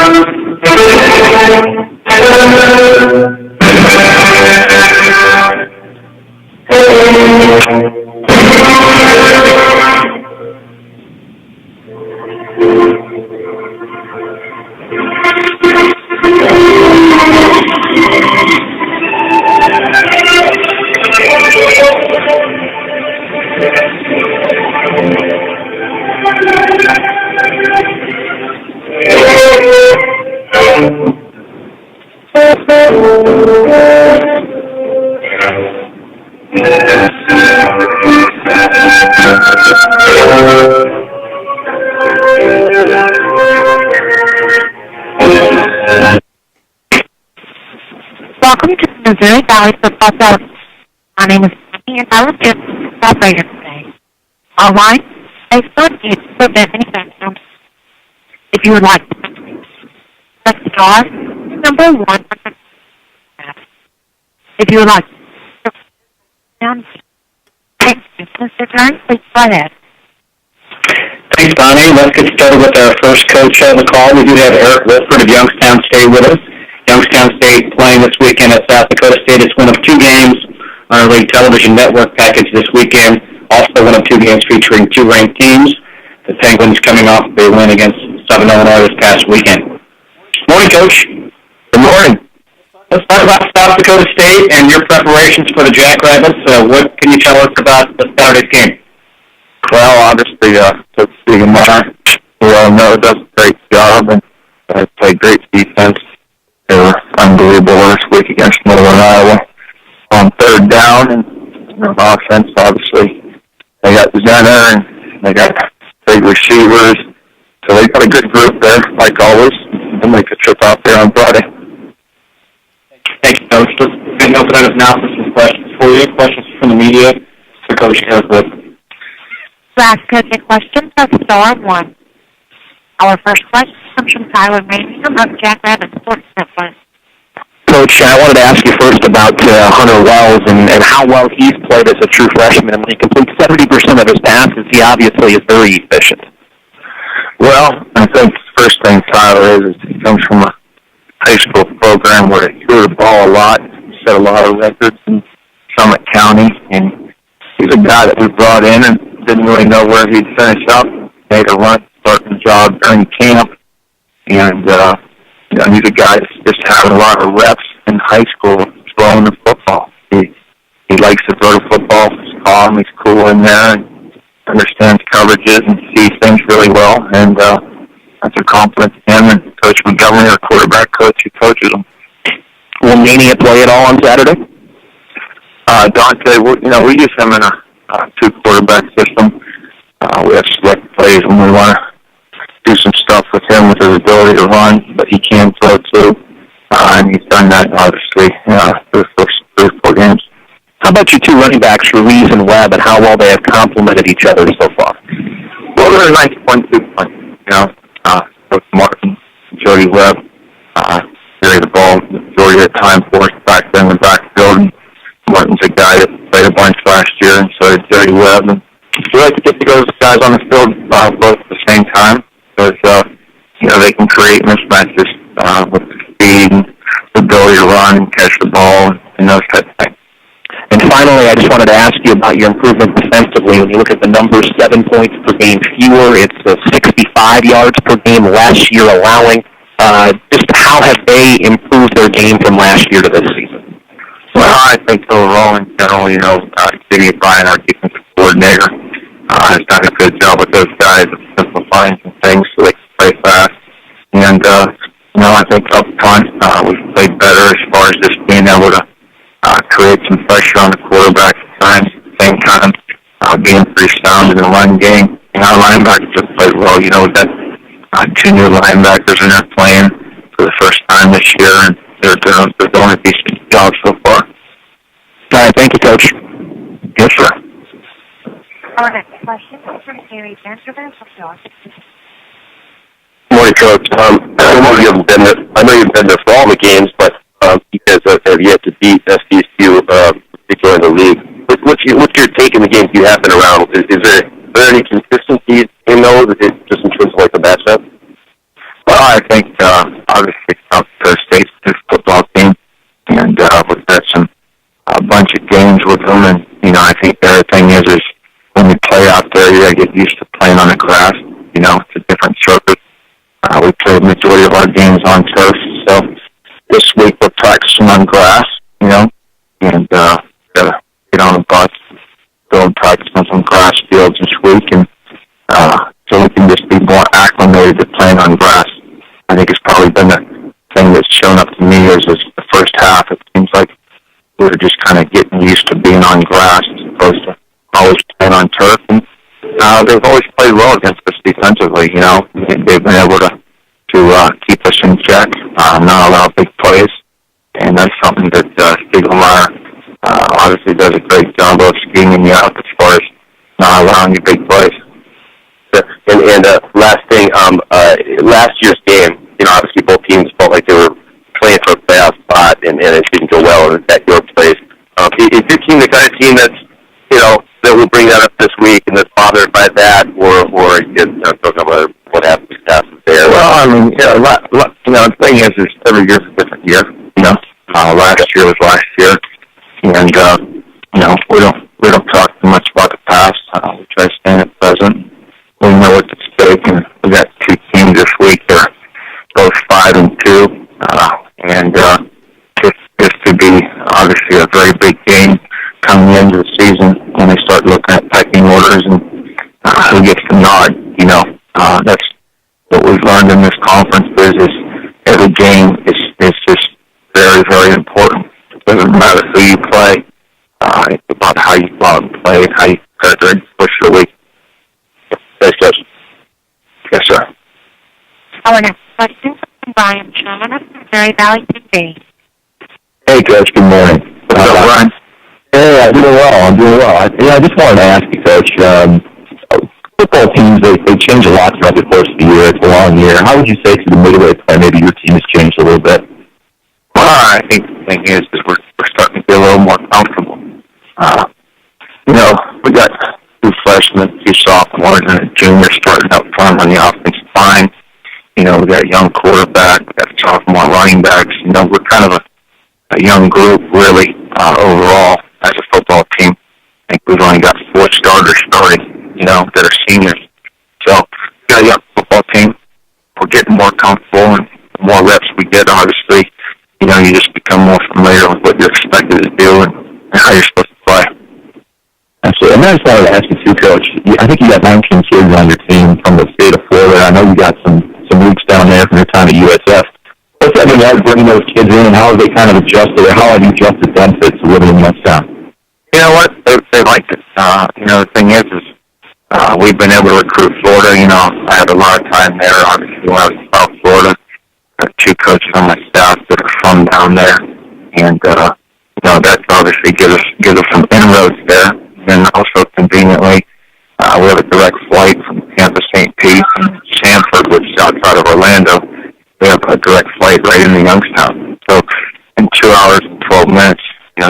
Welcome to the Missouri Valley Football Fellowship. My name is Bonnie, and I will be the operator today. All lines are placed on mute to prevent any background. If you would like to press star, number 1. If you would like to down, Mr. Kern, please go ahead. Thanks, Bonnie. Let's get started with our first coach on the call. We do have Eric Wilford of Youngstown State with us. Youngstown State playing this weekend at South Dakota State. It's one of 2 games on our league television network package this weekend. Also one of 2 games featuring 2 ranked teams. The Penguins coming off their win against Southern Illinois this past weekend. Morning, Coach. Good morning. Let's talk about South Dakota State and your preparations for the Jackrabbits. What can you tell us about the Saturday's game? Well, obviously, Coach Stiegemeier, we all know, does a great job and played great defense. They were unbelievable last week against Northern Iowa on 3rd down, and offense, obviously, they got Zenner and they got big receivers, so they got a good group there, like always. They'll make a trip out there on Friday. Thank you, Coach. Let's open it up now for some questions for you. Questions from the media for Coach Eric Wilford. To ask Coach a question, press star 1. Our first question comes from Tyler Manningham of Jackrabbit Sports Network. Coach, I wanted to ask you first about Hunter Wells and how well he's played as a true freshman. And when he completes 70% of his passes, he obviously is very efficient. Well, I think the first thing, Tyler, is he comes from a high school program where he threw the ball a lot, set a lot of records in Summit County, and he's a guy that we brought in and didn't really know where he'd finish up. Made a run, starting job during camp, and he's a guy that's just having a lot of reps in high school throwing the football. He likes to throw the football. He's calm, he's cool in there, and understands coverages and sees things really well, and that's a compliment to him and Coach Montgomery, our quarterback coach, who coaches him. Will Mania play at all on Saturday? Dante, we use him in a 2-quarterback system. We have select plays when we want to do some stuff with him with his ability to run, but he can throw too, and he's done that obviously for the first 3 or 4 games. How about your 2 running backs, Ruiz and Webb, and how well they have complemented each other so far? Well, they're a nice 1-2 punch. Coach Martin, Jody Webb, carry the ball the majority of the time for us back there in the backfield. And Martin's a guy that played a bunch last year, and so did Jody Webb. And we like to get those guys on the field both at the same time because, they can create mismatches with the speed and the ability to run and catch the ball and those type of things. And finally, I just wanted to ask you about your improvement defensively. When you look at the numbers, 7 points per game fewer, it's 65 yards per game last year allowing. Just how have they improved their game from last year to this season? Well, I think overall, in general, Jimmy Bryan, our defensive coordinator, has done a good job with those guys of simplifying some things so they can play fast. And, I think up front, we've played better as far as just being able to create some pressure on the quarterback at times. At the same time, being pretty sound in the run game. And our linebackers have played well. We've got 2 new linebackers in there playing for the first time this year, and they're doing a decent job so far. All right, thank you, Coach. Yes, sir. Our next question is from Gary Vanderbilt from Georgia. Morning, Coach. I know you've been there for all the games, but you guys have yet to beat SDSU, particularly in the league. What's your take in the games you have been around? Is there any consistency in those, just in terms of like the matchup? Well, I think play the majority of our games on turf. So this week we're practicing on grass, and gotta get on the bus, go and practice on some grass fields this week, and so we can just be more acclimated to playing on grass. I think it's probably been the thing that's shown up to me is the first half. It seems like we're just kind of getting used to being on grass as opposed to always playing on turf. And they've always played well against us defensively. They've been able to keep us in check, not allow big plays, and that's something that Spiegelmeyer obviously does a great job of scheming you out as far as not allowing you big plays. And last thing, last year's game, obviously both teams felt like they were playing for a playoff spot, and it didn't go well in that your place. Is your team the kind of team that's, that will bring that up this week and that's bothered by that, or talking about what happens there? Well, the thing is every year's a different year. Last year was last year, and we don't talk too much about the past. We try to stay in the present. We know what's at stake, and we got two teams this week. They're both 5-2, and this could be obviously a very big game coming into the season when they start looking at pecking orders and who gets the nod. That's what we've learned in this conference is every game is just very, very important. It doesn't matter who you play. It's about how you go out and play and how you prepare and push your week. Thanks, Coach. Yes, sir. Our next question is from Brian Sherman of Missouri Valley TV. Hey, Coach. Good morning. What's up, Brian? Hey, I'm doing well. I just wanted to ask you, Coach, football teams, they change a lot throughout the course of the year. It's a long year. How would you say to the midway play, maybe your team has changed a little bit? Well, I think the thing is we're starting to get a little more comfortable. We got two freshmen, two sophomores, and a junior starting up front on the offensive line. We got a young quarterback, we got sophomore running backs. We're kind of a young group, really, overall, as a football team. I think we've only got 4 starters starting, that are seniors. So, we got a young football team. We're getting more comfortable, and the more reps we get, obviously, you just become more familiar with what you're expected to do and how you're supposed to play. Absolutely. And I just wanted to ask you too, Coach. I think you got 19 kids on your team from the state of Florida. I know you got some roots down there from your time at USF. What's that mean like bringing those kids in, and how have they kind of adjusted, or how have you adjusted benefits to living in Youngstown? You know what? They liked it. The thing is we've been able to recruit Florida. I had a lot of time there, obviously, when I was in South Florida. Two coaches on my staff that are from down there, and that obviously gives us some inroads there. And also conveniently, we have a direct flight from Tampa, St. Pete, and Sanford, which is outside of Orlando. We have a direct flight right into Youngstown. So in 2 hours and 12 minutes,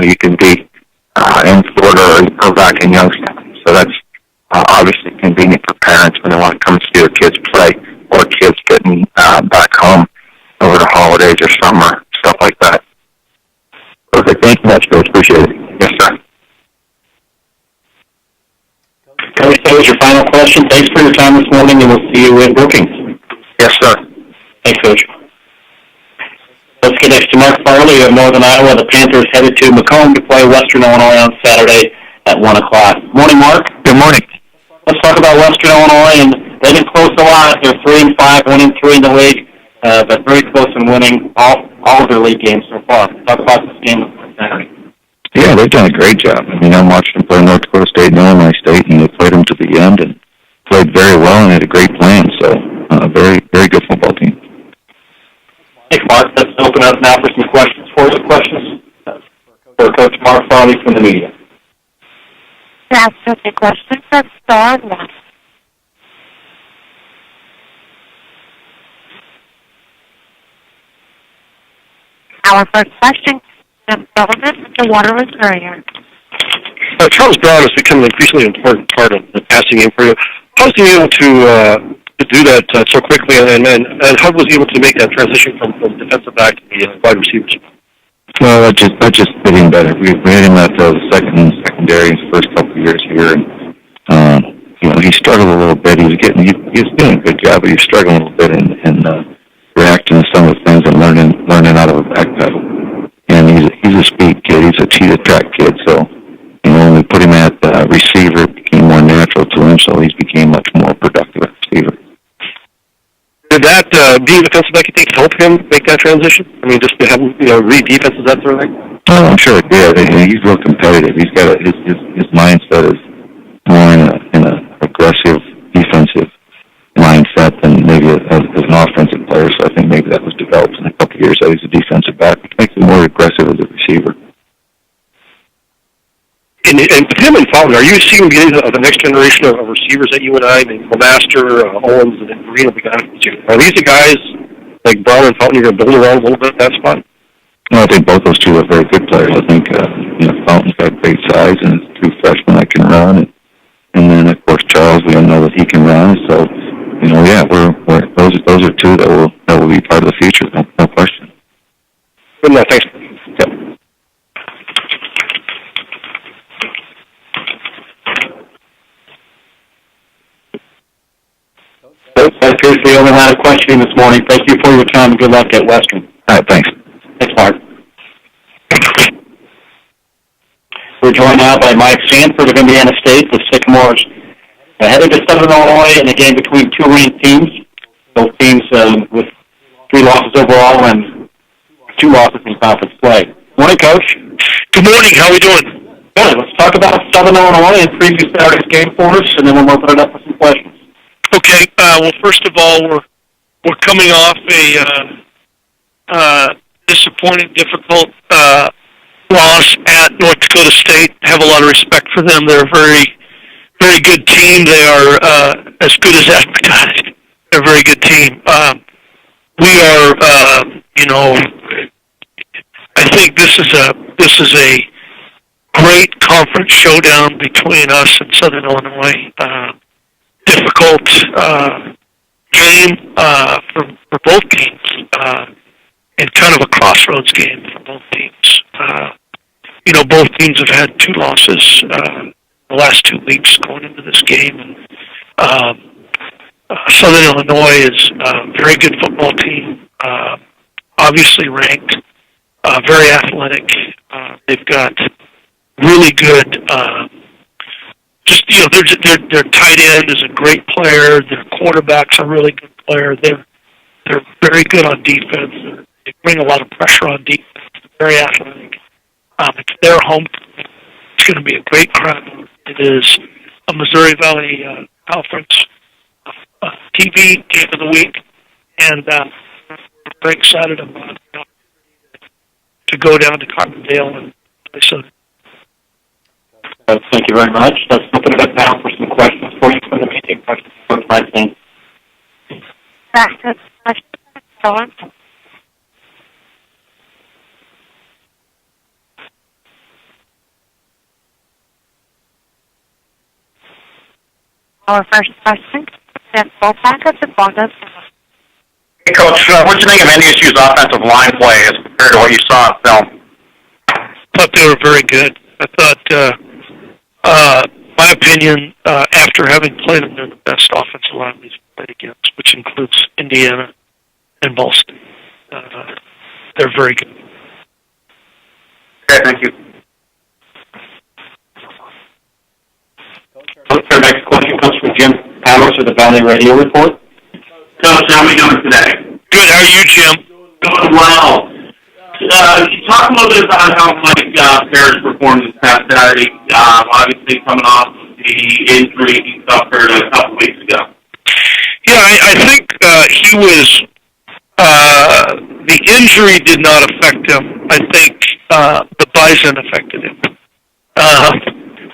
you can be in Florida or back in Youngstown. So that's obviously convenient for parents when they want to come see their kids play, or kids getting back home over the holidays or summer, stuff like that. Perfect. Thank you much, Coach. Appreciate it. Yes, sir. Coach, that was your final question. Thanks for your time this morning, and we'll see you in Brookings. Yes, sir. Thanks, Coach. Let's get next to Mark Farley of Northern Iowa. The Panthers headed to Macomb to play Western Illinois on Saturday at 1 o'clock. Morning, Mark. Good morning. Let's talk about Western Illinois, and they've been close a lot. They're 3-5, 1-3 in the league, but very close in winning all of their league games so far. Talk about this game on Saturday. Yeah, they've done a great job. I'm watching them play North Dakota State and Illinois State, and they played them to the end and played very well and had a great plan. So, very, very good football team. Thanks, Mark. Let's open up now for some questions. Questions for Coach Mark Farley from the media. To ask a question, press star 1. Our first question comes from Sullivan of the Waterloo Courier. Charles Brown has become an increasingly important part of the passing game for you. How was he able to do that so quickly, and how was he able to make that transition from defensive back to the wide receivers? Well, that just fit him better. We had him at the secondary in his first couple of years here, and he struggled a little bit. He was doing a good job, but he was struggling a little bit in some of the things and learning out of a back pedal. And he's a speed kid. He's a cheetah track kid. So, when we put him at receiver, it became more natural to him. So he became much more productive at receiver. Did that being defensive back, you think, help him make that transition? I mean, just to have read defenses, that sort of thing. Oh, I'm sure it did. He's real competitive. He's got his mindset is more in a aggressive defensive mindset than maybe as an offensive player. So I think maybe that was developed in a couple of years that he's a defensive back, which makes him more aggressive as a receiver. And with him and Fountain, are you seeing the next generation of receivers that you and I, Master, Owens, and Green will be guys? Are these the guys like Brown and Fountain you're going to build around a little bit at that spot? Well, I think both those two are very good players. I think Fountain's got great size and is a true freshman that can run, and then of course Charles, we all know that he can run. So those are two that will be part of the future. No question. Good enough. Thanks. Yep. That appears to be the only line of questioning this morning. Thank you for your time and good luck at Western. All right, thanks. Thanks, Mark. We're joined now by Mike Sanford of Indiana State. The Sycamores headed to Southern Illinois in a game between two ranked teams. Both teams with 3 losses overall and 2 losses in conference play. Morning, Coach. Good morning. How are we doing? Good. Let's talk about Southern Illinois and preview Saturday's game for us, and then we'll open it up for some questions. Okay. Well, first of all, we're coming off a disappointing, difficult loss at North Dakota State. I have a lot of respect for them. They're a very, very good team. They are as good as advertised. They're a very good team. We are, I think this is a great conference showdown between us and Southern Illinois. Difficult game for both teams, and kind of a crossroads game for both teams. Both teams have had 2 losses the last 2 weeks going into this game. And Southern Illinois is a very good football team, obviously ranked, very athletic. They've got really good. Their tight end is a great player. Their quarterback's a really good player. They're very good on defense. They bring a lot of pressure on defense. They're very athletic. It's their home. It's going to be a great crowd. It is a Missouri Valley Conference TV game of the week, and we're very excited about to go down to Carbondale and play Southern. Thank you very much. Let's open it up now for some questions for you from the meeting. Questions for Mike Sanford. Our first question is fullback of the Broncos. Hey, Coach, what do you think of NDSU's offensive line play as compared to what you saw in film? I thought they were very good. I thought, my opinion, after having played them, they're the best offensive line we've played against, which includes Indiana and Ball State. They're very good. Okay, thank you. Our next question comes from Jim Powers of the Valley Radio Report. Coach, how are we doing today? Good. How are you, Jim? Doing well. Talk a little bit about how Mike Parrish performed this past Saturday, obviously coming off the injury he suffered a couple weeks ago. Yeah, I think he was, the injury did not affect him. I think the bison affected him,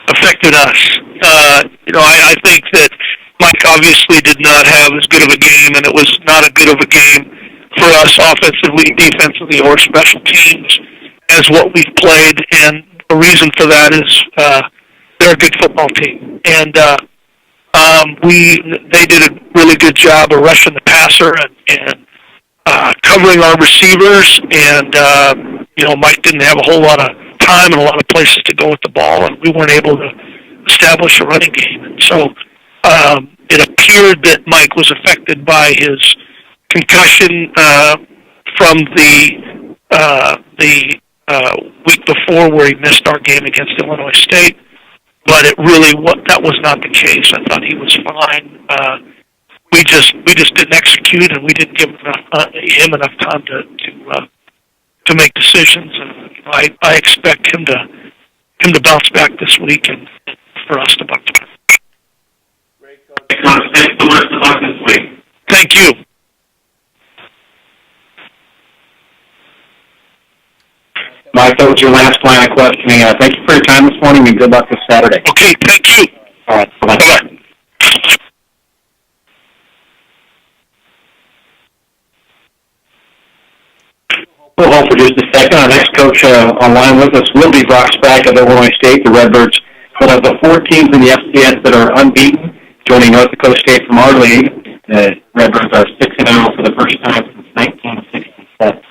affected us. I think that Mike obviously did not have as good of a game, and it was not a good of a game for us offensively, defensively, or special teams as what we've played. And the reason for that is they're a good football team. And they did a really good job of rushing the passer and covering our receivers. And, Mike didn't have a whole lot of time and a lot of places to go with the ball, and we weren't able to establish a running game. And so it appeared that Mike was affected by his concussion from the week before where he missed our game against Illinois State, but that was not the case. I thought he was fine. We just didn't execute, and we didn't give him enough time to make decisions. And I expect him to bounce back this week and for us to bounce back. Thank you. Mike, that was your last line of questioning. Thank you for your time this morning, and good luck this Saturday. Okay, thank you. All right, bye-bye. Bye-bye. We'll hold for just a second. Our next coach online with us will be Brock Spack of Illinois State. The Redbirds, one of the 4 teams in the FCS that are unbeaten, joining North Dakota State from our league. The Redbirds are 6-0 for the first time since 1967.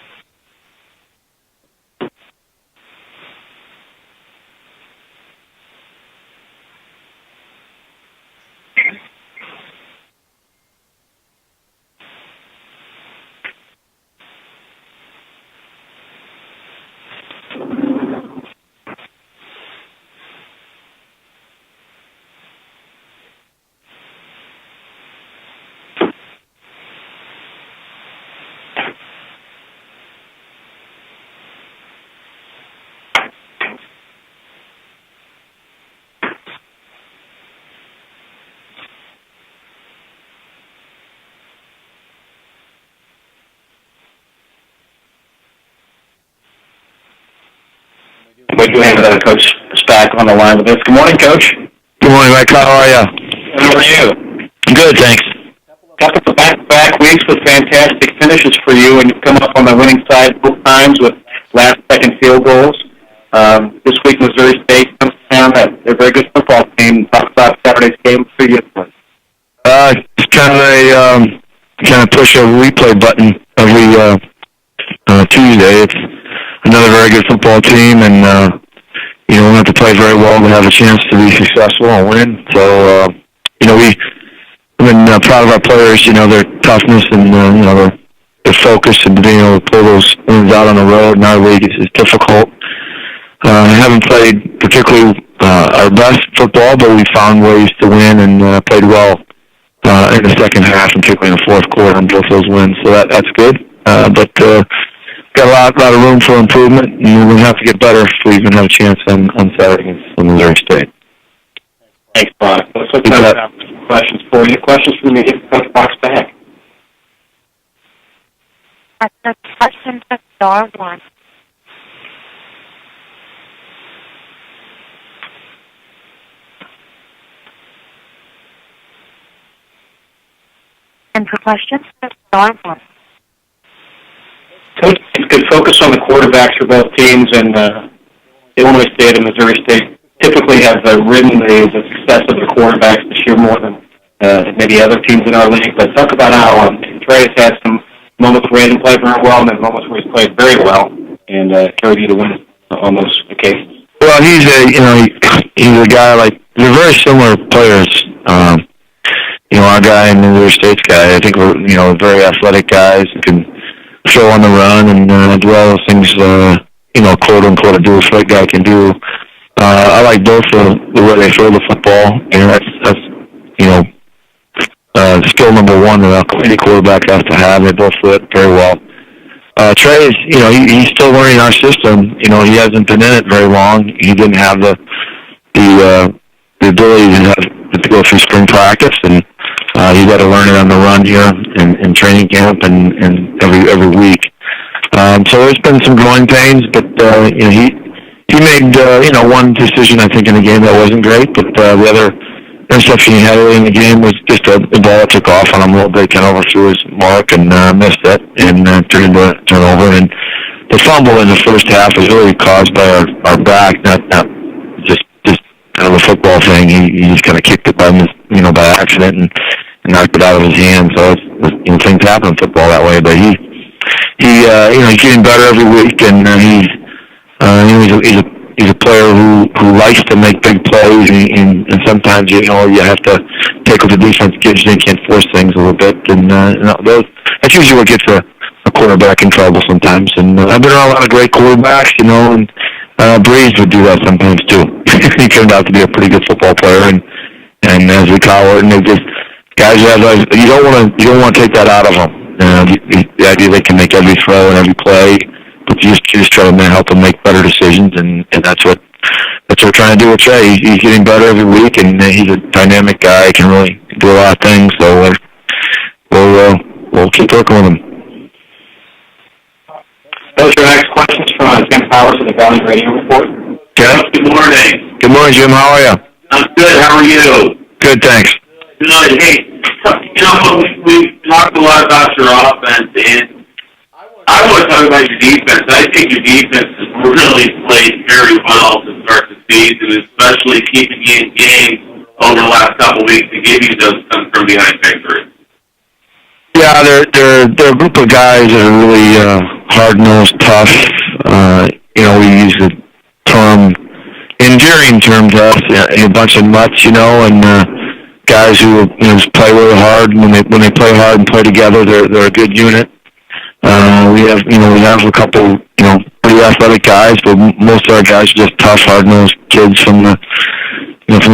We do have Coach Spack on the line with us. Good morning, Coach. Good morning, Mike. How are you? How are you? Good, thanks. Couple of back-to-back weeks with fantastic finishes for you, and you've come up on the winning side both times with last-second field goals. This week, Missouri State comes down. They're a very good football team. Talk about Saturday's game for you. It's kind of push a replay button every Tuesday. It's another very good football team, and we'll have to play very well to have a chance to be successful and win. So, we've been proud of our players. Their toughness and their focus and being able to pull those wins out on the road in our league is difficult. Haven't played particularly our best football, but we found ways to win and played well in the second half, and particularly in the fourth quarter on both those wins. So that's good. But got a lot of room for improvement, and we're going to have to get better if we even have a chance on Saturday against Missouri State. Thanks, Brock. Let's look at some questions for you. Questions from me. Coach Brock Spack. Question to star 1. And for questions, star 1. Coach, good focus on the quarterbacks for both teams, and Illinois State and Missouri State typically have ridden the success of the quarterbacks this year more than maybe other teams in our league. But talk about how Trey has had some moments where he didn't play very well, and then moments where he's played very well, and carried you to win on those occasions. Well, he's a guy they're very similar players. Our guy and Missouri State's guy. I think we're very athletic guys who can throw on the run and do all those things, quote unquote, a dual threat guy can do. I like both the way they throw the football. That's skill number one that any quarterback has to have. They both do it very well. Trey is, he's still learning our system. He hasn't been in it very long. He didn't have the ability to go through spring practice, and he's got to learn it on the run here in training camp and every week. So there's been some growing pains, but he made one decision I think in the game that wasn't great, but the other interception he had early in the game was just a ball that took off on him a little bit, kind of overthrew his mark and missed it and turned into a turnover. And the fumble in the first half was really caused by our back, not just kind of a football thing. He just kind of kicked it by accident and knocked it out of his hand. So things happen in football that way. But he's getting better every week, and he's a player who likes to make big plays, and sometimes you have to take what the defense gives you. You can't force things a little bit, and that's usually what gets a quarterback in trouble sometimes. And I've been around a lot of great quarterbacks, you know, and Breeze would do that sometimes too. He turned out to be a pretty good football player, and as we call it, and they just guys have you don't want to take that out of them. The idea they can make every throw and every play, but you just try to help them make better decisions, and that's what we're trying to do with Trey. He's getting better every week, and he's a dynamic guy. He can really do a lot of things. So we'll keep working with him. Those are our next questions from Jim Powers of the Valley Radio Report. Okay. Good morning. Good morning, Jim. How are you? I'm good. How are you? Good, thanks. Good. Hey, you know, we've talked a lot about your offense, and I want to talk about your defense. I think your defense has really played very well to start the season, especially keeping you in games over the last couple of weeks to give you those come-from-behind victories. Yeah, they're a group of guys that are really hard-nosed, tough. You know, we use the term, endearing term to us, a bunch of nuts, you know, and guys who just play really hard. When they play hard and play together, they're a good unit. We have a couple, pretty athletic guys, but most of our guys are just tough, hard-nosed kids from the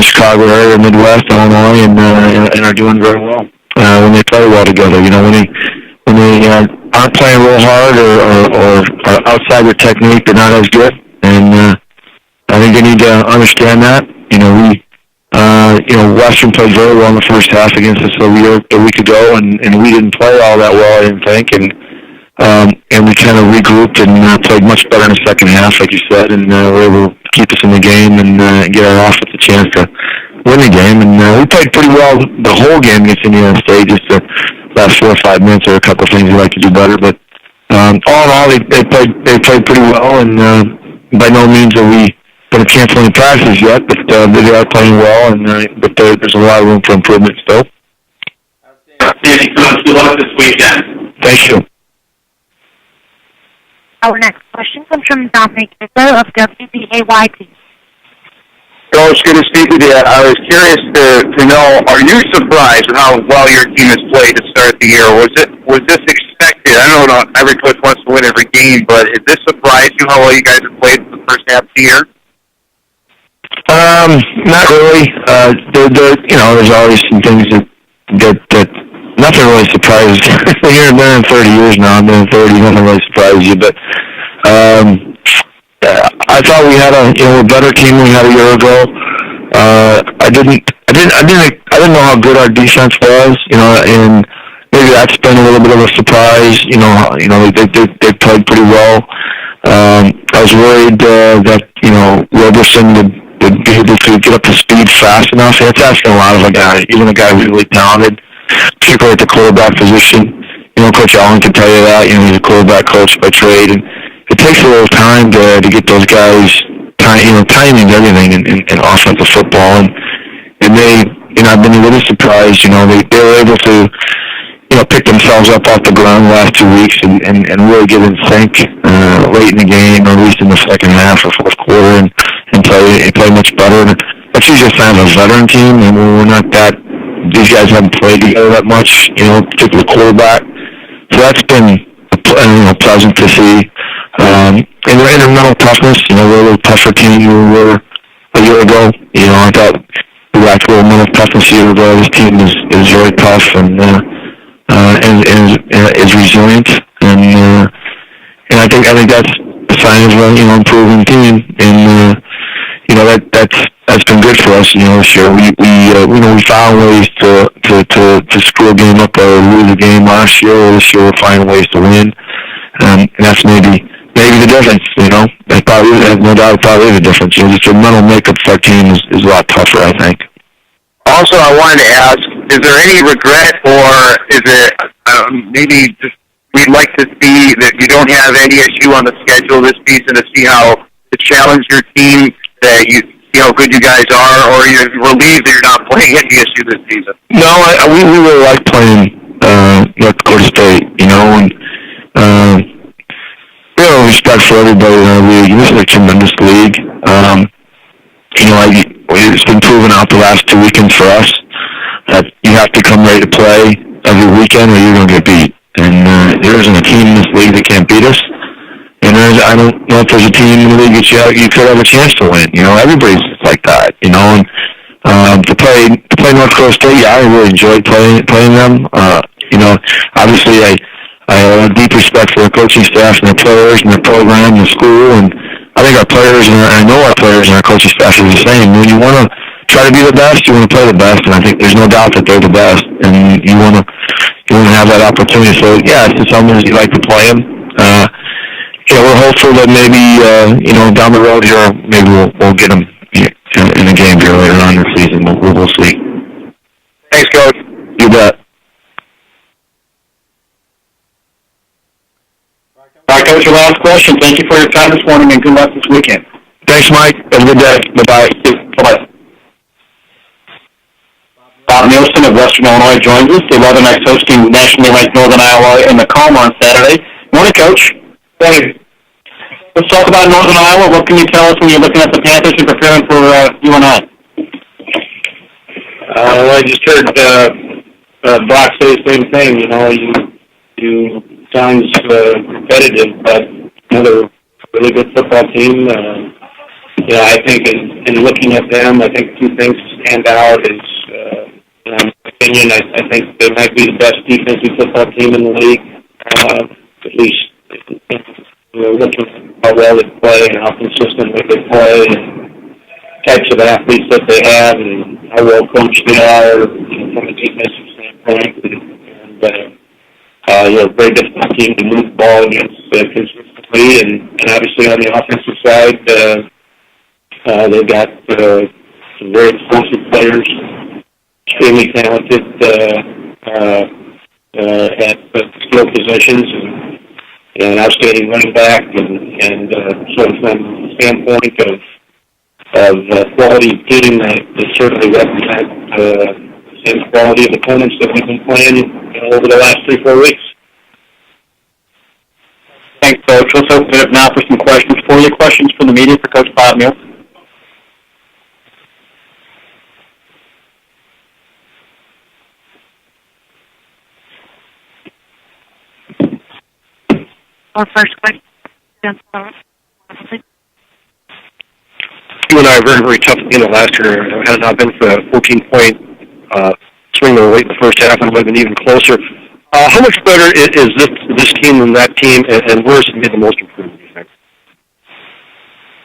Chicago area, Midwest, Illinois, and are doing very well. When they play well together, when they aren't playing real hard or are outside their technique, they're not as good. And I think they need to understand that. Western played very well in the first half against us a week ago, and we didn't play all that well, I didn't think. And we kind of regrouped and played much better in the second half, like you said, and were able to keep us in the game and get our offense a chance to win the game. And we played pretty well the whole game against Indiana State. Just the last 4 or 5 minutes, there were a couple of things we'd like to do better. But all in all, they played pretty well, and by no means are we going to cancel any practices yet, but they are playing well, and but there's a lot of room for improvement still. Outstanding, Coach. Good luck this weekend. Thank you. Our next question comes from Dominic Izzo of WBAYT. Coach, good to speak with you. I was curious to know, are you surprised with how well your team has played to start the year? Was this expected? I know not every coach wants to win every game, but is this surprised you how well you guys have played for the first half of the year? Not really. There's always some things that nothing really surprises you. You've been in 30 years now. I've been in 30. Nothing really surprises you. But I thought we had a better team than we had a year ago. I didn't know how good our defense was. And maybe that's been a little bit of a surprise. They played pretty well. I was worried that Roberson would be able to get up to speed fast enough. That's asking a lot of a guy, even a guy who's really talented, particularly at the quarterback position. Coach Allen can tell you that. He's a quarterback coach by trade, and it takes a little time to get those guys. Timing everything in offensive football, and they. I've been really surprised. They were able to pick themselves up off the ground the last 2 weeks and really get in sync late in the game, or at least in the second half or fourth quarter, and play much better. And that's usually a sign of a veteran team, and we're not that. These guys haven't played together that much, particularly quarterback. So that's been pleasant to see. And their mental toughness, we're a little tougher team than we were a year ago. I thought we lacked a little mental toughness a year ago. This team is very tough and is resilient. And I think that's a sign of an improving team. And that's been good for us. This year we found ways to screw a game up or lose a game last year. This year we're finding ways to win, and that's maybe the difference. That probably no doubt probably the difference. Just the mental makeup of our team is a lot tougher, I think. Also, I wanted to ask: is there any regret, or is it maybe just we'd like to see that you don't have any issue on the schedule this season to see how to challenge your team, that you see how good you guys are, or you're relieved that you're not playing any issue this season? No, we really like playing North Dakota State, and we have respect for everybody in our league. This is a tremendous league. It's been proven out the last 2 weekends for us that you have to come ready to play every weekend or you're going to get beat. And there isn't a team in this league that can't beat us. And I don't know if there's a team in the league that you could have a chance to win. Everybody's like that. And to play North Dakota State, I really enjoyed playing them. Obviously I have a deep respect for the coaching staff and the players and the program and the school, and I think our players and I know our players and our coaching staff are the same. When you want to try to be the best, you want to play the best, and I think there's no doubt that they're the best, and you want to have that opportunity. So yeah, it's just something you like to play them. We're hopeful that maybe down the road here, maybe we'll get them in a game here later on this season. We'll see. Thanks, Coach. You bet. All right, Coach, your last question. Thank you for your time this morning, and good luck this weekend. Thanks, Mike. Have a good day. Bye-bye. Bye-bye. Bob Nielsen of Western Illinois joins us. The 11X hosting nationally ranked Northern Iowa in the Calm on Saturday. Morning, Coach. Morning. Let's talk about Northern Iowa. What can you tell us when you're looking at the Panthers and preparing for UNI? I just heard Brock say the same thing. You sounds competitive, but they're a really good football team. I think in looking at them, I think two things stand out is, in my opinion, I think they might be the best defensive football team in the league, at least looking at how well they play and how consistently they play and types of athletes that they have and how well coached they are from a defensive standpoint. And very difficult team to move the ball against consistently. And obviously on the offensive side, they've got some very explosive players, extremely talented at skill positions, and outstanding running back, and so from the standpoint of quality team, they certainly represent the same quality of opponents that we've been playing over the last 3-4 weeks. Thanks, Coach. Let's open it up now for some questions for you. Questions from the media for Coach Bob Nielsen. Our first question. You and I are very, very tough at the end of last year. Had it not been for a 14-point swing late in the first half, it would have been even closer. How much better is this team than that team, and where has it made the most improvement, do you think?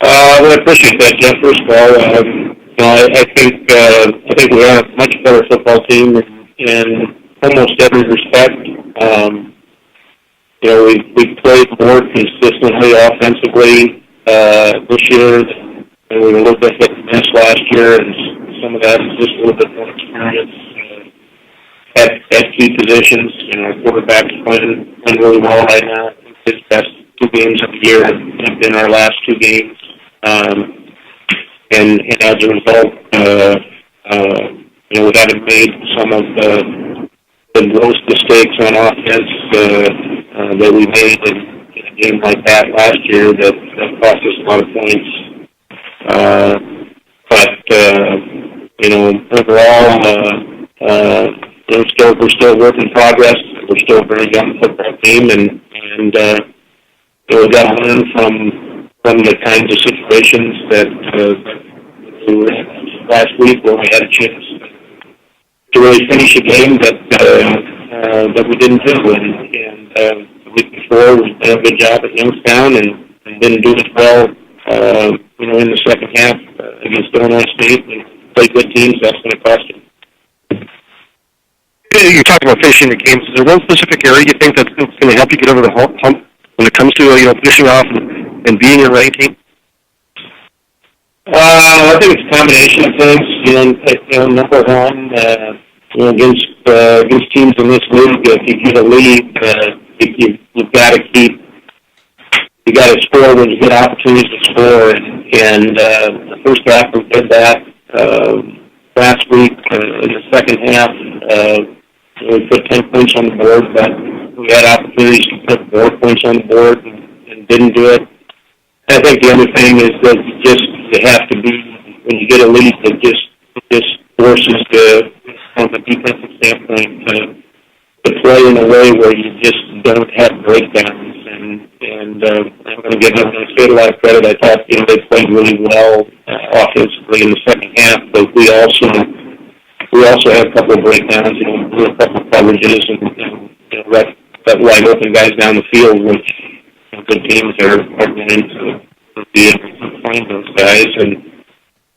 Well, I appreciate that, Jeff. First of all, I think we are a much better football team in almost every respect. We played more consistently offensively this year, and we were a little bit hit and miss last year, and some of that is just a little bit more experience at key positions. Our quarterback is playing really well right now. I think his best 2 games of the year have been our last 2 games, and as a result, we haven't made some of the gross mistakes on offense that we made in a game like that last year that cost us a lot of points. Overall, we're still a work in progress. We're still a very young football team, and we've got to learn from the kinds of situations that we were in last week, where we had a chance to really finish a game that we didn't do. And the week before, we did a good job at Youngstown and didn't do as well, in the second half against Illinois State. And play good teams, that's going to cost you. You're talking about finishing the games. Is there one specific area you think that's going to help you get over the hump when it comes to finishing off and being a ranked team? I think it's a combination of things. Number one, against teams in this league, if you get a lead, you've got to you got to score when you get opportunities to score. And the first half we did that. Last week, in the second half, we put 10 points on the board, but we had opportunities to put more points on the board and didn't do it. I think the other thing is that you have to be, when you get a lead, it just forces from a defensive standpoint play in a way where you just don't have breakdowns. And I'm going to give them a lot of credit. I thought they played really well offensively in the second half, but we also had a couple of breakdowns. Blew a couple of coverages and let wide open guys down the field, which good teams are going to be able to find those guys.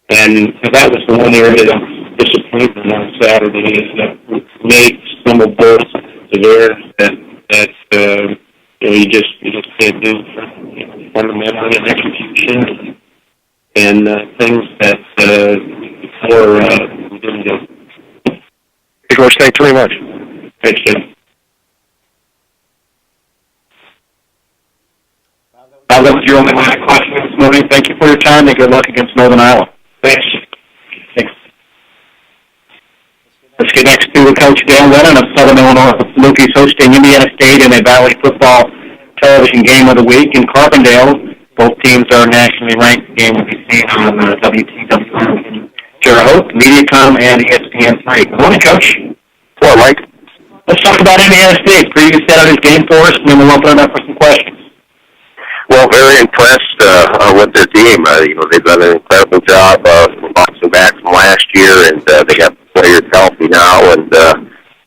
And that was the one area of disappointment on Saturday, is that we made some of those there that you just can't do fundamentally in execution and things that before we didn't do. Hey, Coach, thanks very much. Thanks, Jim. That was your only line of questioning this morning. Thank you for your time, and good luck against Northern Iowa. Thanks. Let's get next to Coach Dale Lennon of Southern Illinois. Salukis hosting Indiana State in a Valley Football Television Game of the Week in Carbondale. Both teams are nationally ranked. The game will be seen on WTWR in Terre Haute, Mediacom, and ESPN3. Good morning, Coach. Hello, Mike. Let's talk about Indiana State. Preview Saturday's game for us, and then we'll open it up for some questions. Well, very impressed with their team. They've done an incredible job bouncing back from last year, and they got players healthy now and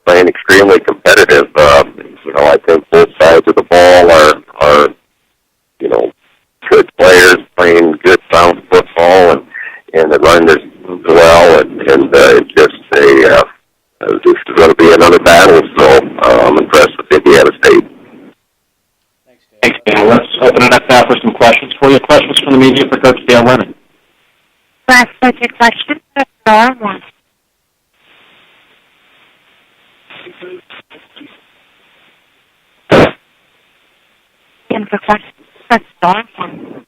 playing extremely competitive. I think both sides of the ball are good players playing good sound football, and they're running their teams well, and it's just this is going to be another battle. So I'm impressed with Indiana State. Thanks, Dale. Let's open it up now for some questions for you. Questions from the media for Coach Dale Lennon. Last budget question, star one. And for questions, press star one.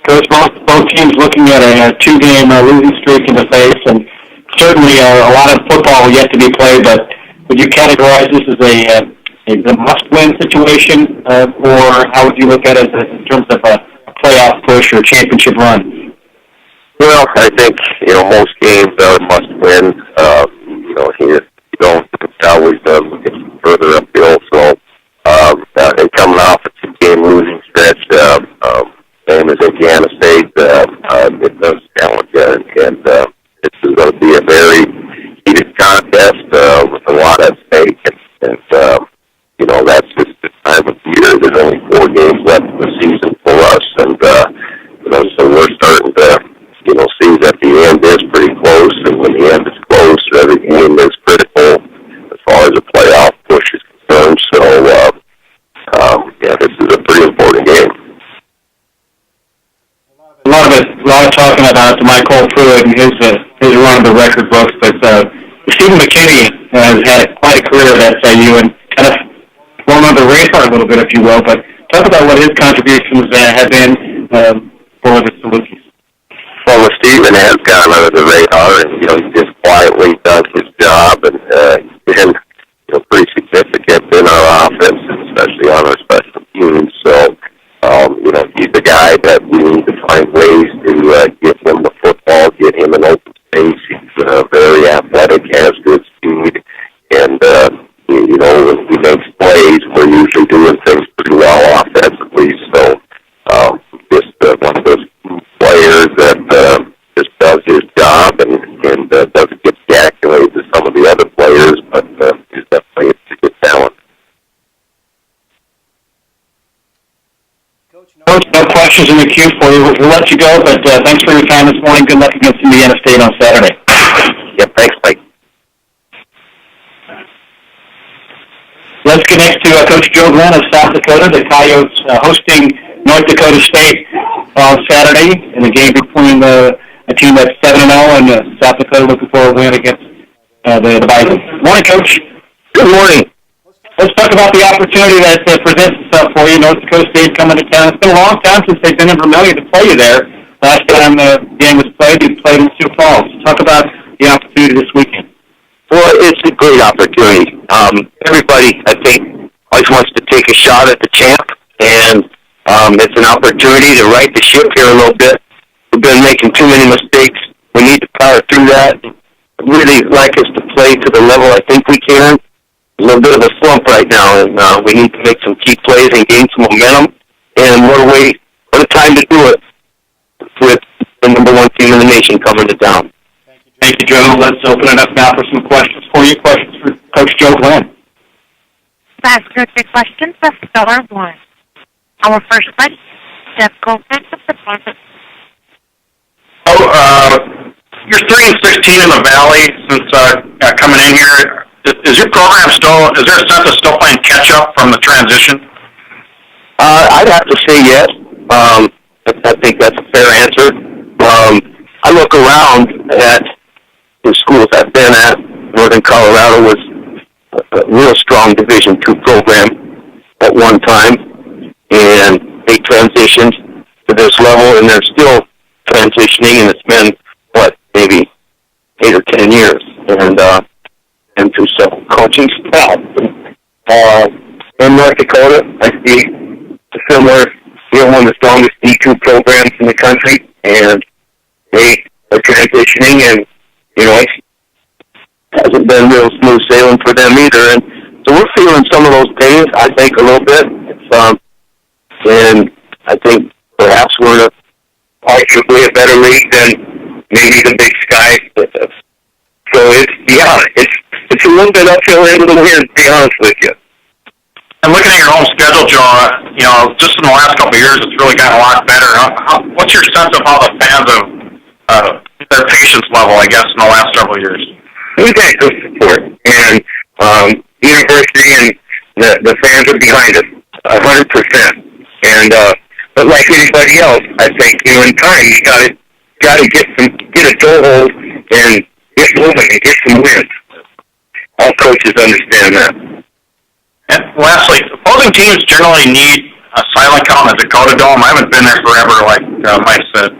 Coach, both teams looking at a two-game losing streak in the face, and certainly a lot of football yet to be played, but would you categorize this as a must-win situation, or how would you look at it in terms of a playoff push or a championship run? Well, I think, most games are must-win. You don't always get further uphill, so and coming off a two-game losing stretch, same as Indiana State, it does challenge you, and this is going to be a very heated contest with a lot at stake, and that's just the time of year. There's only 4 games left in the season for us, and so we're starting to see that the end is pretty close, and when the end is close, every game is critical as far as a playoff push is concerned. So this is a pretty important game. A lot of talking about Michael Pruitt and his run of the record books, but Stephen McKinney has had quite a career at SIU and kind of flown under the radar a little bit, if you will. But talk about what his contributions have been for the Salukis. Well, Stephen has gone under the radar, and he just quietly does his job, and he's been pretty significant in our offense, especially on our special teams. So he's the guy that we need to find ways to get him the football, get him an open space. He's very athletic, has good speed, and when he makes plays, we're usually doing things pretty well offensively. So just one of those players that just does his job and doesn't get the accolades of some of the other players, but he's definitely a good talent. Coach, no questions in the queue for you. We'll let you go, but thanks for your time this morning. Good luck against Indiana State on Saturday. Yep, thanks, Mike. Let's get next to Coach Joe Glenn of South Dakota. The Coyotes hosting North Dakota State on Saturday in the game between a team that's 7-0 and South Dakota looking for a win against the Bison. Morning, Coach. Good morning. Let's talk about the opportunity that presents itself for you. North Dakota State coming to town. It's been a long time since they've been in Vermillion to play you there. Last time the game was played, you played in Sioux Falls. Talk about the opportunity this weekend. Well, it's a great opportunity. Everybody, I think, always wants to take a shot at the champ, and it's an opportunity to right the ship here a little bit. we've been making too many mistakes. We need to power through that. I'd really like us to play to the level I think we can. A little bit of a slump right now, and we need to make some key plays and gain some momentum. And what a time to do it with the number one team in the nation coming to town. Thank you, Joe. Let's open it up now for some questions for you. Questions for Coach Joe Glenn. Ask your question, press star 1. Our first question, Jeff Goldman of the Department. You're 3-16 in the Valley since coming in here. Is your program is there a sense of still playing catch-up from the transition? I'd have to say yes. I think that's a fair answer. I look around at the schools I've been at. Northern Colorado was a real strong Division II program at one time, and they transitioned to this level, and they're still transitioning, and it's been, maybe 8 or 10 years, and through some coaching staff. In North Dakota, I see a similar, one of the strongest D2 programs in the country, and they are transitioning, and, it hasn't been real smooth sailing for them either. And so we're feeling some of those pains, I think, a little bit. And I think perhaps we're in arguably a better league than maybe the Big Sky. So it's a little bit uphill and a little weird, to be honest with you. And looking at your home schedule, Joe, just in the last couple of years, it's really gotten a lot better. What's your sense of how the fans have their patience level, I guess, in the last several years? We've got good support, and university and the fans are behind us 100%. And but like anybody else, I think in time you gotta get a toehold and get moving and get some wins. All coaches understand that. And lastly, opposing teams generally need a silent count in the Dakota Dome. I haven't been there forever, like Mike said.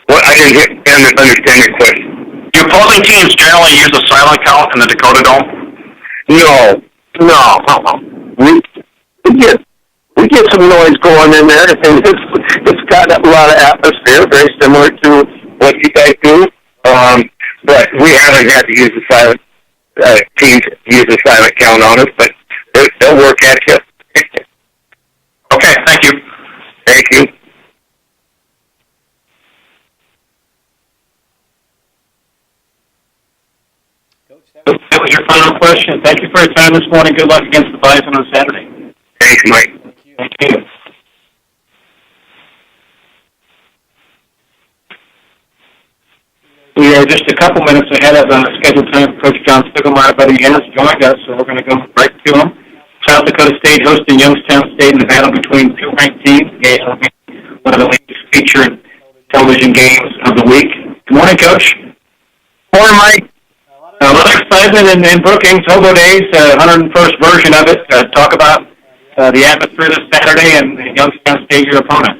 Well, I didn't understand your question. Do opposing teams generally use a silent count in the Dakota Dome? No. We get some noise going in there, and it's got a lot of atmosphere, very similar to what you guys do. But we haven't had to use the silent teams use a silent count on us, but they'll work at you. Okay, thank you. Thank you. That was your final question. Thank you for your time this morning. Good luck against the Bison on Saturday. Thanks, Mike. Thank you. We are just a couple minutes ahead of scheduled time for Coach John Stiglmeyer, but he has joined us, so we're going to go right to him. South Dakota State hosting Youngstown State in the battle between two ranked teams. One of the least featured television games of the week. Good morning, Coach. Morning, Mike. A lot of excitement in Brookings, Hobo Days, 101st version of it. Talk about the atmosphere this Saturday and Youngstown State, your opponent.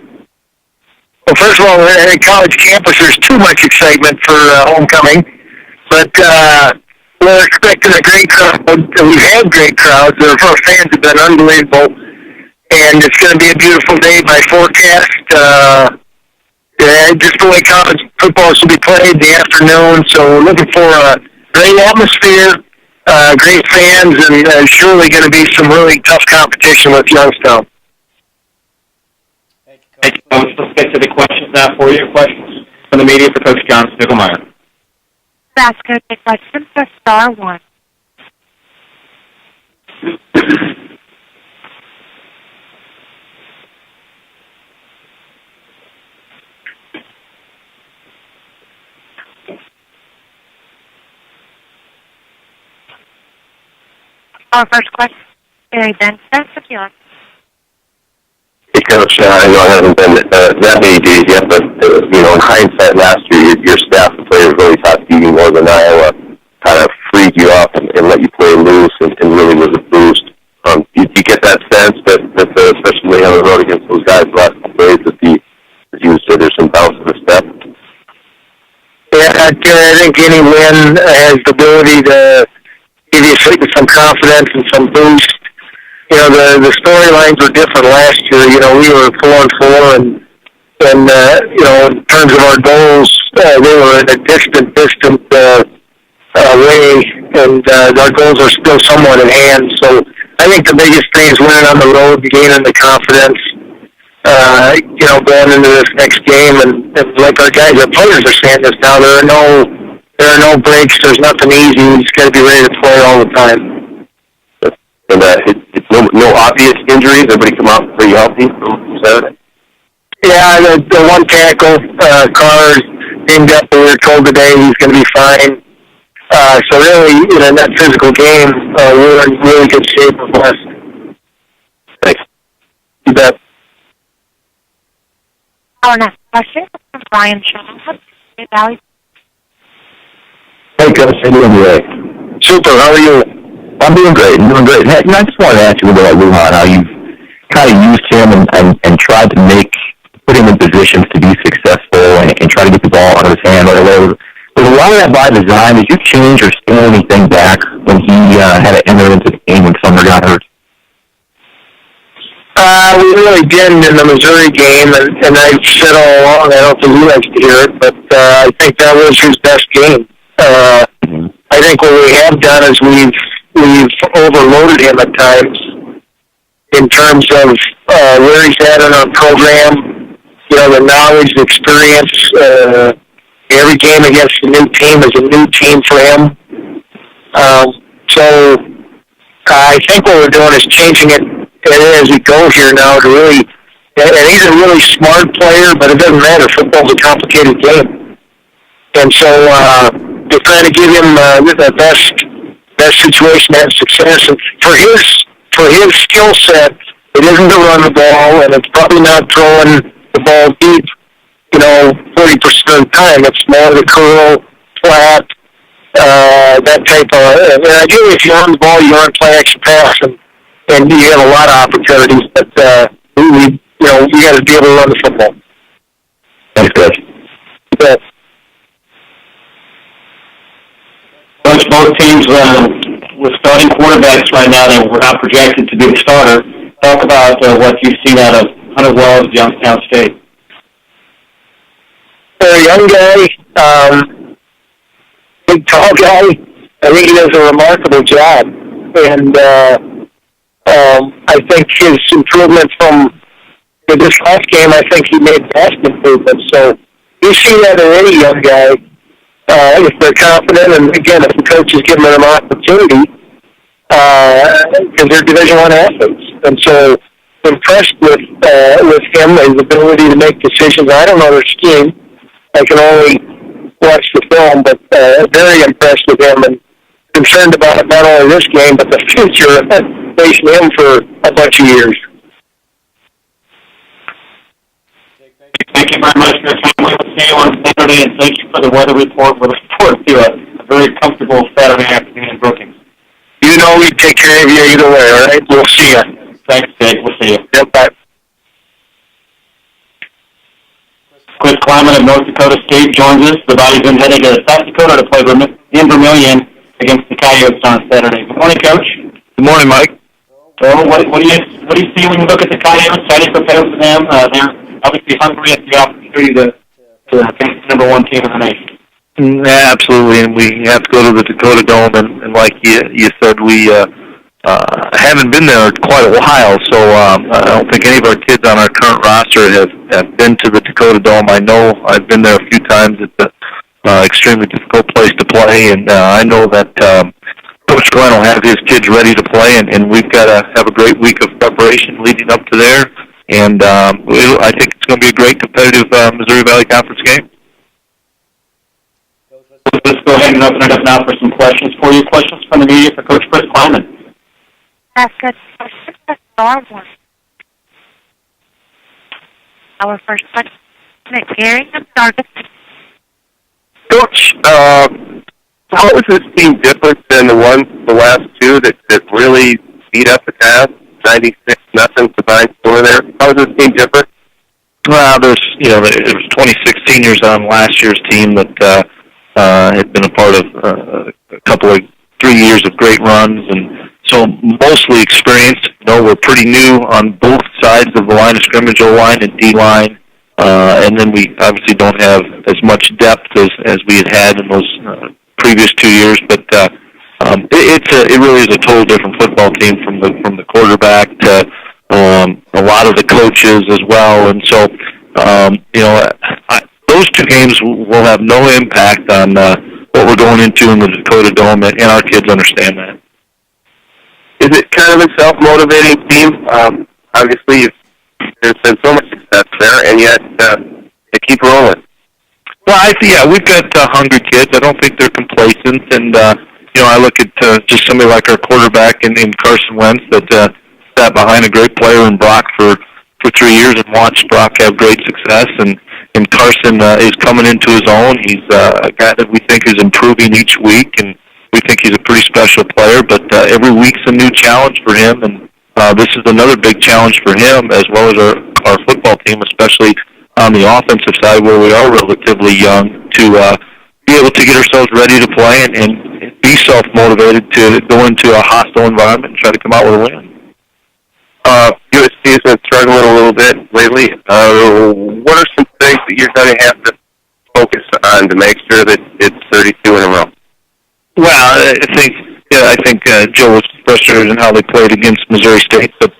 Well, first of all, at college campus, there's too much excitement for homecoming. But we're expecting a great crowd. We've had great crowds. Our fans have been unbelievable. And it's going to be a beautiful day by forecast. Just the way college football should be played in the afternoon. So we're looking for a great atmosphere, great fans, and surely going to be some really tough competition with Youngstown. Thank you, Coach. Let's get to the questions now for you. Questions from the media for Coach John Stiglmeyer. Ask Coach a question, press star 1. Our first question, Barry Benson, Secure. Hey, Coach, I know it hasn't been that many days yet, but, in hindsight last year, your staff and players really thought beating Northern Iowa kind of freed you up and let you play loose and really was a boost. Do you get that sense that especially on the road against those guys the last couple days, as you said, there's some bounce in the step? Yeah, I think any win has the ability to give you some confidence and some boost. The storylines were different last year. We were 4-4, and And in terms of our goals, they were in a distant way, and our goals are still somewhat at hand. So I think the biggest thing is winning on the road, gaining the confidence, going into this next game. And like our players are saying this now, there are no breaks. There's nothing easy. You just got to be ready to play all the time. And it's no obvious injuries. Everybody come out pretty healthy from Saturday. Yeah, the one tackle, Carr named up. We were told today he's going to be fine. So really, in that physical game, we're in really good shape with West. Thanks. You bet. Our next question is from Brian Shaw. Hey, Valley. Hey, Coach. How you doing today? Super. How are you? I'm doing great. Hey, I just wanted to ask you about Lujan, how you've kind of used him and tried to put him in positions to be successful and try to get the ball out of his hand. Was a lot of that by design? Did you change or scale anything back when he had to enter into the game when Sumner got hurt? We really didn't in the Missouri game, and I've said all along, I don't think he likes to hear it, but I think that was his best game. I think what we have done is we've overloaded him at times in terms of where he's at in our program, the knowledge, the experience. Every game against a new team is a new team for him. So I think what we're doing is changing it as we go here now to really, and he's a really smart player, but it doesn't matter. Football's a complicated game. And so we're trying to give him the best situation to have success. And for his skill set, it isn't to run the ball, and it's probably not throwing the ball deep, 40% of the time. It's more the curl, flat, that type of. And ideally, if you're on the ball, you're on play action pass, and you have a lot of opportunities. But you got to be able to run the football. Thanks, Coach. Yeah. Coach, both teams with starting quarterbacks right now that were not projected to be the starter. Talk about what you've seen out of Hunter Wells, Youngstown State. For a young guy, big tall guy, I think he does a remarkable job. And I think his improvement from this last game, I think he made vast improvements. So you see that in any young guy, if they're confident, and again, if the coaches give them an opportunity, because they're Division I athletes. And so impressed with him, his ability to make decisions. I don't know their scheme. I can only watch the film, but very impressed with him and concerned about not only this game, but the future facing him for a bunch of years. Thank you very much for your time. We'll see you on Saturday, and thank you for the weather report. We're looking forward to a very comfortable Saturday afternoon in Brookings. We take care of you either way, all right? We'll see you. Thanks, Dave. We'll see you. Yep, bye. Chris Kleiman of North Dakota State joins us. The Bison heading to South Dakota to play in Vermillion against the Coyotes on Saturday. Good morning, Coach. Good morning, Mike. So, what do you see when you look at the Coyotes? How do you prepare for them? They're obviously hungry at the opportunity to face the number one team in the nation. Yeah, absolutely, and we have to go to the Dakota Dome, and like you said, we haven't been there quite a while, so I don't think any of our kids on our current roster have been to the Dakota Dome. I know I've been there a few times. It's an extremely difficult place to play, and I know that Coach Glenn will have his kids ready to play, and we've got to have a great week of preparation leading up to there, and I think it's going to be a great competitive Missouri Valley Conference game. Let's go ahead and open it up now for some questions for you. Questions from the media for Coach Chris Kleiman. Ask a question. Press star one. Our first question is Gary of Stargate. Coach, how is this team different than the last two that really beat up the Cavs? 96-0 combined score there. How is this team different? Well, there was 26 seniors on last year's team that had been a part of a couple of 3 years of great runs, and so mostly experienced. We're pretty new on both sides of the line of scrimmage, O-line and D-line. and then we obviously don't have as much depth as we had in those previous 2 years. But it really is a total different football team from the quarterback to a lot of the coaches as well. And so those two games will have no impact on what we're going into in the Dakota Dome, and our kids understand that. Is it kind of a self-motivating team? Obviously, there's been so much success there, and yet they keep rolling. Well, we've got hungry kids. I don't think they're complacent, and I look at just somebody like our quarterback in Carson Wentz that sat behind a great player in Brock for 3 years and watched Brock have great success, and Carson is coming into his own. He's a guy that we think is improving each week, and we think he's a pretty special player, but every week's a new challenge for him, and this is another big challenge for him as well as our football team, especially on the offensive side where we are relatively young, to be able to get ourselves ready to play and be self-motivated to go into a hostile environment and try to come out with a win. USC has been struggling a little bit lately. What are some things that you're going to have to focus on to make sure that it's 32 in a row? Well, I think Joe was frustrated in how they played against Missouri State, but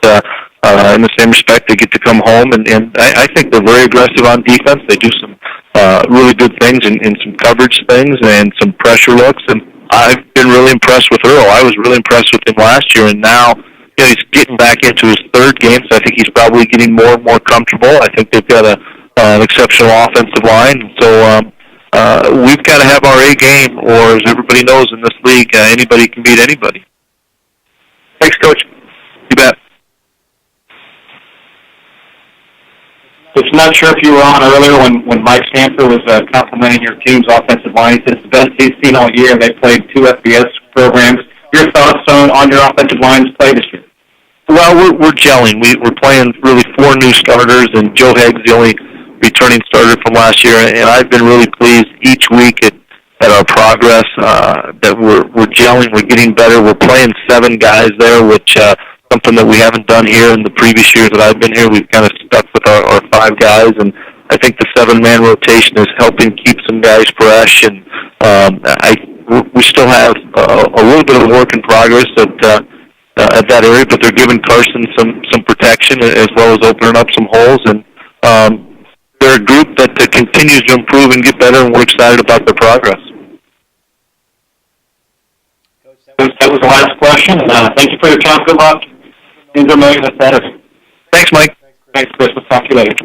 in the same respect, they get to come home, and I think they're very aggressive on defense. They do some really good things in some coverage things and some pressure looks, and I've been really impressed with Earl. I was really impressed with him last year, and now he's getting back into his third game, so I think he's probably getting more and more comfortable. I think they've got an exceptional offensive line, so we've got to have our A game, or as everybody knows in this league, anybody can beat anybody. Thanks, Coach. You bet. Just not sure if you were on earlier when Mike Stanford was complimenting your team's offensive line. He said it's the best he's seen all year. They played 2 FBS programs. Your thoughts on your offensive line's play this year? Well, we're gelling. We're playing really 4 new starters, and Joe Hagg's the only returning starter from last year. And I've been really pleased each week at our progress. That we're gelling. We're getting better. We're playing 7 guys there, which something that we haven't done here in the previous years that I've been here. We've kind of stuck with our 5 guys, and I think the 7-man rotation is helping keep some guys fresh. And we still have a little bit of work in progress at that area, but they're giving Carson some protection as well as opening up some holes. And they're a group that continues to improve and get better, and we're excited about their progress. That was the last question. Thank you for your time. Good luck in Vermillion this Saturday. Thanks, Mike. Thanks, Chris. We'll talk to you later.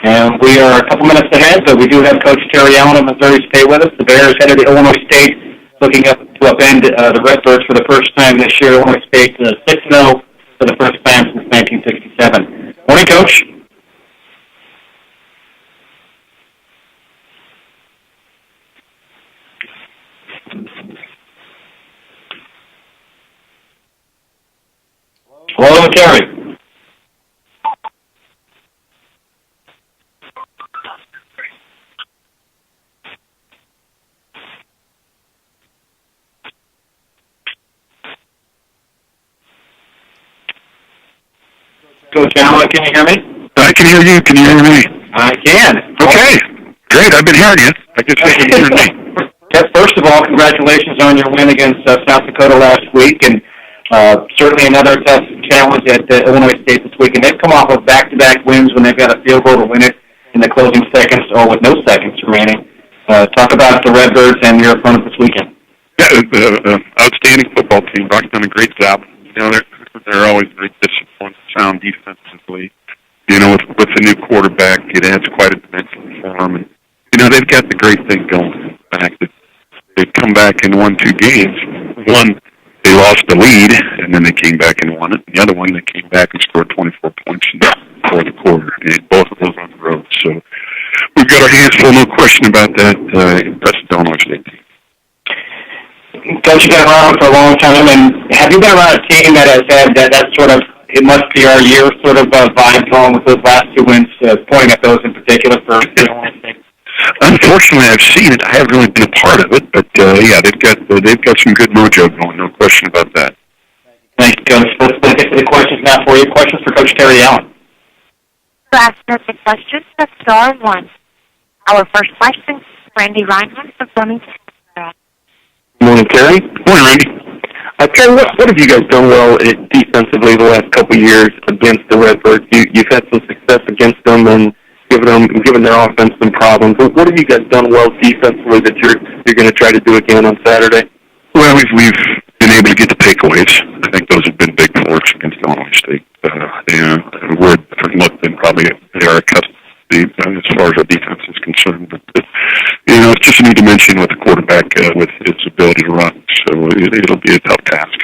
And we are a couple minutes ahead, but we do have Coach Terry Allen of Missouri State with us. The Bears headed to Illinois State, looking to upend the Redbirds for the first time this year. Illinois State 6-0 for the first time since 1967. Morning, Coach. Hello, Terry. Coach Allen, can you hear me? I can hear you. Can you hear me? I can. Okay. Great. I've been hearing you. I just think you can hear me. First of all, congratulations on your win against South Dakota last week, and certainly another tough challenge at Illinois State this week. And they've come off of back-to-back wins when they've got a field goal to win it in the closing seconds, or with no seconds remaining. Talk about the Redbirds and your opponent this weekend. Yeah, outstanding football team. Brock's done a great job. They're always very disciplined, sound defensively. With the new quarterback, it adds quite a dimension for them. And they've got the great thing going. The fact that they've come back and won 2 games. One, they lost the lead, and then they came back and won it. The other one, they came back and scored 24 points in the fourth quarter. And both of those on the road. So we've got our hands full, no question about that. Impressive Illinois State team. Coach, you've been around for a long time, and have you been around a team that has had that sort of, it must be our year sort of vibe going with those last 2 wins, pointing at those in particular for Illinois State? Unfortunately, I've seen it. I haven't really been a part of it, but yeah, they've got some good mojo going. No question about that. Thank you, Coach. Let's get to the questions now for you. Questions for Coach Terry Allen. To ask us a question, press star 1. Our first question is Randy Reinhardt of Flemington. Good morning, Terry. Good morning, Randy. Terry, what have you guys done well defensively the last couple of years against the Redbirds? You've had some success against them and given their offense some problems. What have you guys done well defensively that you're going to try to do again on Saturday? Well, we've been able to get the takeaways. I think those have been big for us against Illinois State. We're a different look than probably they are accustomed to as far as our defense is concerned. But it's just a new dimension with the quarterback with his ability to run. So it'll be a tough task.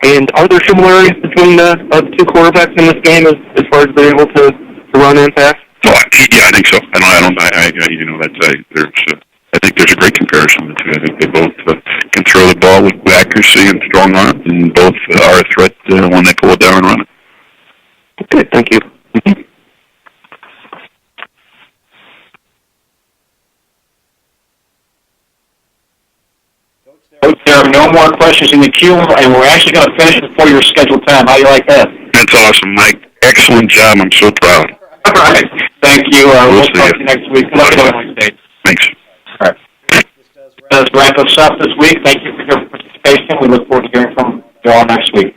And are there similarities between the two quarterbacks in this game as far as they're able to run and pass? Oh, yeah, I think so. I think there's a great comparison between the two. I think they both can throw the ball with accuracy and strong arm, and both are a threat when they pull it down and run it. Okay, thank you. Coach, there are no more questions in the queue, and we're actually going to finish before your scheduled time. How do you like that? That's awesome, Mike. Excellent job. I'm so proud. All right. Thank you. We'll talk to you next week. Good luck to Illinois State. Thanks. All right. That does wrap us up this week. Thank you for your participation. We look forward to hearing from you all next week.